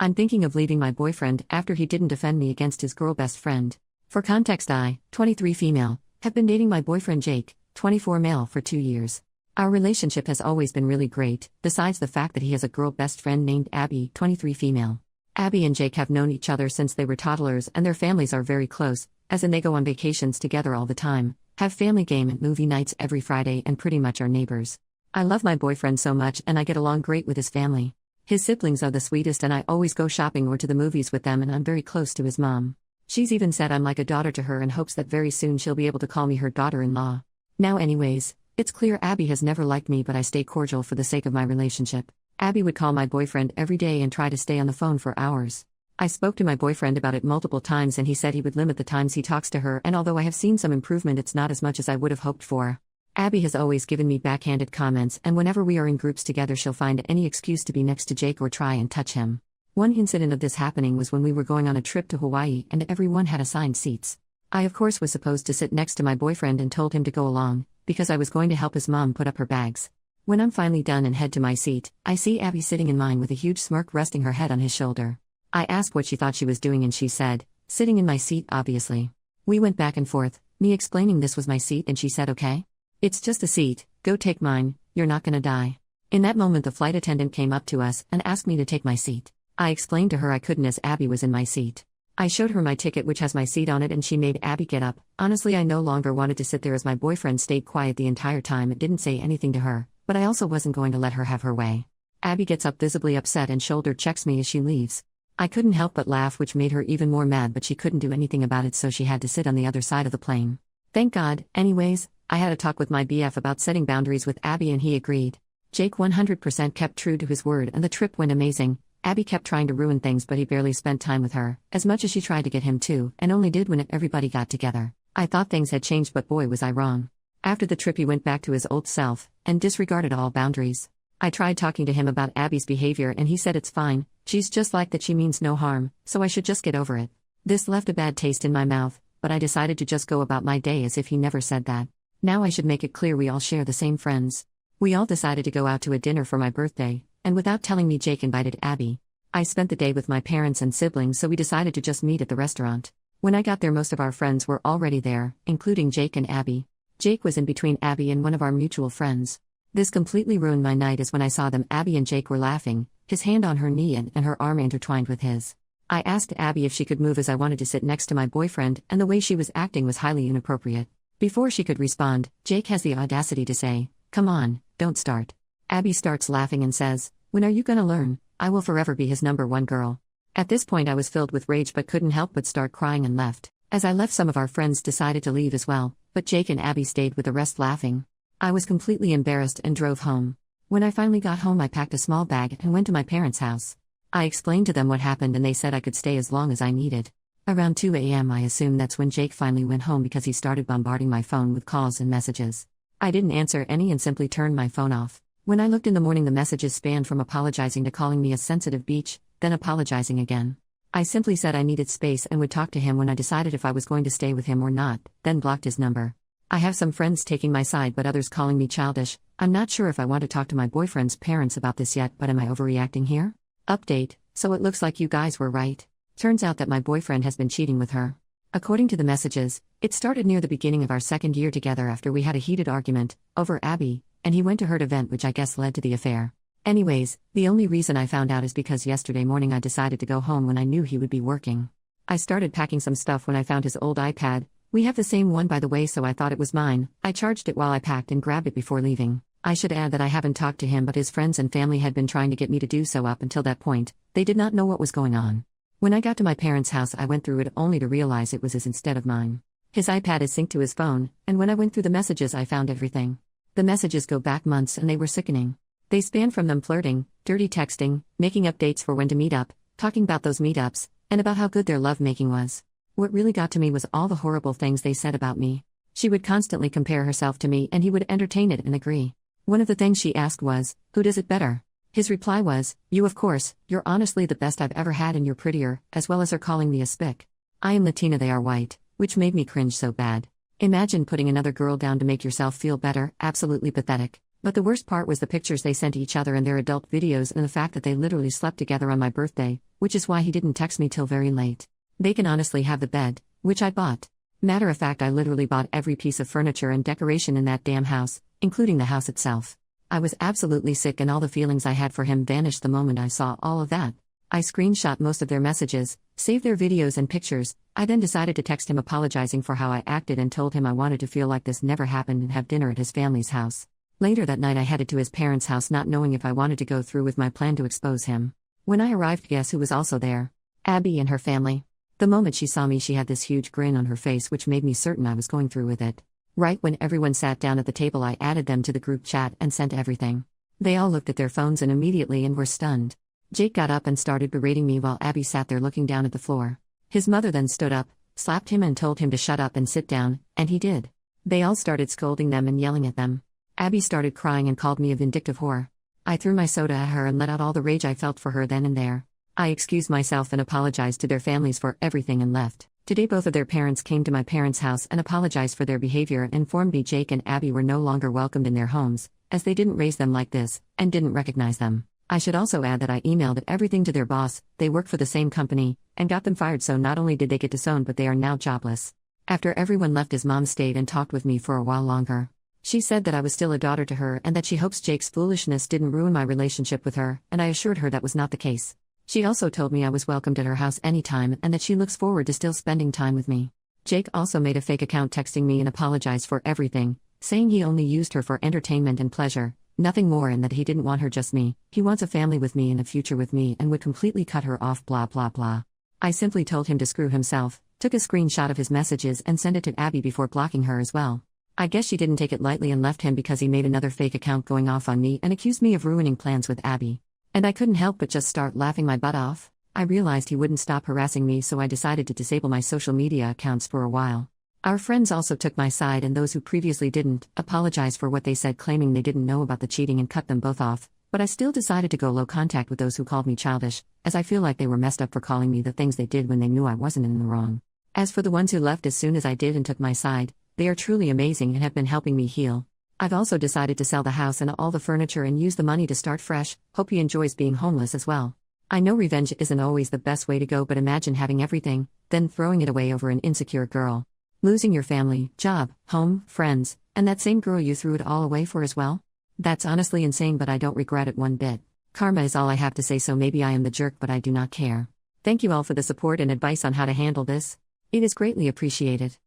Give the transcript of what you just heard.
I'm thinking of leaving my boyfriend after he didn't defend me against his girl best friend. For context, I, 23 female, have been dating my boyfriend Jake, 24 male, for 2 years. Our relationship has always been really great, besides the fact that he has a girl best friend named Abby, 23 female. Abby and Jake have known each other since they were toddlers and their families are very close, as in they go on vacations together all the time, have family game and movie nights every Friday and pretty much are neighbors. I love my boyfriend so much and I get along great with his family. His siblings are the sweetest and I always go shopping or to the movies with them and I'm very close to his mom. She's even said I'm like a daughter to her and hopes that very soon she'll be able to call me her daughter-in-law. Now anyways, it's clear Abby has never liked me but I stay cordial for the sake of my relationship. Abby would call my boyfriend every day and try to stay on the phone for hours. I spoke to my boyfriend about it multiple times and he said he would limit the times he talks to her, and although I have seen some improvement, it's not as much as I would have hoped for. Abby has always given me backhanded comments, and whenever we are in groups together she'll find any excuse to be next to Jake or try and touch him. One incident of this happening was when we were going on a trip to Hawaii and everyone had assigned seats. I of course was supposed to sit next to my boyfriend and told him to go along, because I was going to help his mom put up her bags. When I'm finally done and head to my seat, I see Abby sitting in mine with a huge smirk resting her head on his shoulder. I asked what she thought she was doing and she said, "Sitting in my seat, obviously." We went back and forth, me explaining this was my seat and she said, "Okay. It's just a seat, go take mine, you're not gonna die." In that moment the flight attendant came up to us and asked me to take my seat. I explained to her I couldn't as Abby was in my seat. I showed her my ticket which has my seat on it and she made Abby get up. Honestly, I no longer wanted to sit there as my boyfriend stayed quiet the entire time and didn't say anything to her, but I also wasn't going to let her have her way. Abby gets up visibly upset and shoulder checks me as she leaves. I couldn't help but laugh, which made her even more mad, but she couldn't do anything about it so she had to sit on the other side of the plane. Thank God. Anyways, I had a talk with my BF about setting boundaries with Abby and he agreed. Jake 100% kept true to his word and the trip went amazing. Abby kept trying to ruin things but he barely spent time with her, as much as she tried to get him to, and only did when everybody got together. I thought things had changed but boy was I wrong. After the trip he went back to his old self, and disregarded all boundaries. I tried talking to him about Abby's behavior and he said it's fine, she's just like that, she means no harm, so I should just get over it. This left a bad taste in my mouth, but I decided to just go about my day as if he never said that. Now I should make it clear we all share the same friends. We all decided to go out to a dinner for my birthday, and without telling me Jake invited Abby. I spent the day with my parents and siblings so we decided to just meet at the restaurant. When I got there most of our friends were already there, including Jake and Abby. Jake was in between Abby and one of our mutual friends. This completely ruined my night as when I saw them Abby and Jake were laughing, his hand on her knee and her arm intertwined with his. I asked Abby if she could move as I wanted to sit next to my boyfriend and the way she was acting was highly inappropriate. Before she could respond, Jake has the audacity to say, "Come on, don't start." Abby starts laughing and says, "When are you gonna learn? I will forever be his number one girl." At this point I was filled with rage but couldn't help but start crying and left. As I left, some of our friends decided to leave as well, but Jake and Abby stayed with the rest laughing. I was completely embarrassed and drove home. When I finally got home I packed a small bag and went to my parents' house. I explained to them what happened and they said I could stay as long as I needed. Around 2 a.m. I assume that's when Jake finally went home because he started bombarding my phone with calls and messages. I didn't answer any and simply turned my phone off. When I looked in the morning the messages spanned from apologizing to calling me a sensitive beach, then apologizing again. I simply said I needed space and would talk to him when I decided if I was going to stay with him or not, then blocked his number. I have some friends taking my side but others calling me childish. I'm not sure if I want to talk to my boyfriend's parents about this yet, but am I overreacting here? Update, so it looks like you guys were right. Turns out that my boyfriend has been cheating with her. According to the messages, it started near the beginning of our second year together after we had a heated argument over Abby, and he went to her event which I guess led to the affair. Anyways, the only reason I found out is because yesterday morning I decided to go home when I knew he would be working. I started packing some stuff when I found his old iPad. We have the same one by the way, so I thought it was mine. I charged it while I packed and grabbed it before leaving. I should add that I haven't talked to him but his friends and family had been trying to get me to do so up until that point. They did not know what was going on. When I got to my parents' house I went through it only to realize it was his instead of mine. His iPad is synced to his phone, and when I went through the messages I found everything. The messages go back months and they were sickening. They span from them flirting, dirty texting, making up dates for when to meet up, talking about those meetups, and about how good their lovemaking was. What really got to me was all the horrible things they said about me. She would constantly compare herself to me and he would entertain it and agree. One of the things she asked was, "Who does it better?" His reply was, "You of course, you're honestly the best I've ever had and you're prettier," as well as her calling me a spick. I am Latina, they are white, which made me cringe so bad. Imagine putting another girl down to make yourself feel better, absolutely pathetic. But the worst part was the pictures they sent each other in their adult videos and the fact that they literally slept together on my birthday, which is why he didn't text me till very late. They can honestly have the bed, which I bought. Matter of fact, I literally bought every piece of furniture and decoration in that damn house, including the house itself. I was absolutely sick and all the feelings I had for him vanished the moment I saw all of that. I screenshot most of their messages, saved their videos and pictures. I then decided to text him apologizing for how I acted and told him I wanted to feel like this never happened and have dinner at his family's house. Later that night I headed to his parents' house not knowing if I wanted to go through with my plan to expose him. When I arrived, guess who was also there? Abby and her family. The moment she saw me, she had this huge grin on her face which made me certain I was going through with it. Right when everyone sat down at the table, I added them to the group chat and sent everything. They all looked at their phones and immediately were stunned. Jake got up and started berating me while Abby sat there looking down at the floor. His mother then stood up, slapped him and told him to shut up and sit down, and he did. They all started scolding them and yelling at them. Abby started crying and called me a vindictive whore. I threw my soda at her and let out all the rage I felt for her then and there. I excused myself and apologized to their families for everything and left. Today both of their parents came to my parents' house and apologized for their behavior and informed me Jake and Abby were no longer welcomed in their homes, as they didn't raise them like this, and didn't recognize them. I should also add that I emailed everything to their boss. They work for the same company, and got them fired, so not only did they get disowned but they are now jobless. After everyone left, his mom stayed and talked with me for a while longer. She said that I was still a daughter to her and that she hopes Jake's foolishness didn't ruin my relationship with her, and I assured her that was not the case. She also told me I was welcomed at her house anytime and that she looks forward to still spending time with me. Jake also made a fake account texting me and apologized for everything, saying he only used her for entertainment and pleasure, nothing more, and that he didn't want her, just me. He wants a family with me and a future with me and would completely cut her off, blah blah blah. I simply told him to screw himself, took a screenshot of his messages and sent it to Abby before blocking her as well. I guess she didn't take it lightly and left him because he made another fake account going off on me and accused me of ruining plans with Abby. And I couldn't help but just start laughing my butt off. I realized he wouldn't stop harassing me, so I decided to disable my social media accounts for a while. Our friends also took my side, and those who previously didn't apologized for what they said, claiming they didn't know about the cheating and cut them both off. But I still decided to go low contact with those who called me childish, as I feel like they were messed up for calling me the things they did when they knew I wasn't in the wrong. As for the ones who left as soon as I did and took my side, they are truly amazing and have been helping me heal. I've also decided to sell the house and all the furniture and use the money to start fresh. Hope he enjoys being homeless as well. I know revenge isn't always the best way to go, but imagine having everything, then throwing it away over an insecure girl. Losing your family, job, home, friends, and that same girl you threw it all away for as well? That's honestly insane, but I don't regret it one bit. Karma is all I have to say, so maybe I am the jerk, but I do not care. Thank you all for the support and advice on how to handle this. It is greatly appreciated.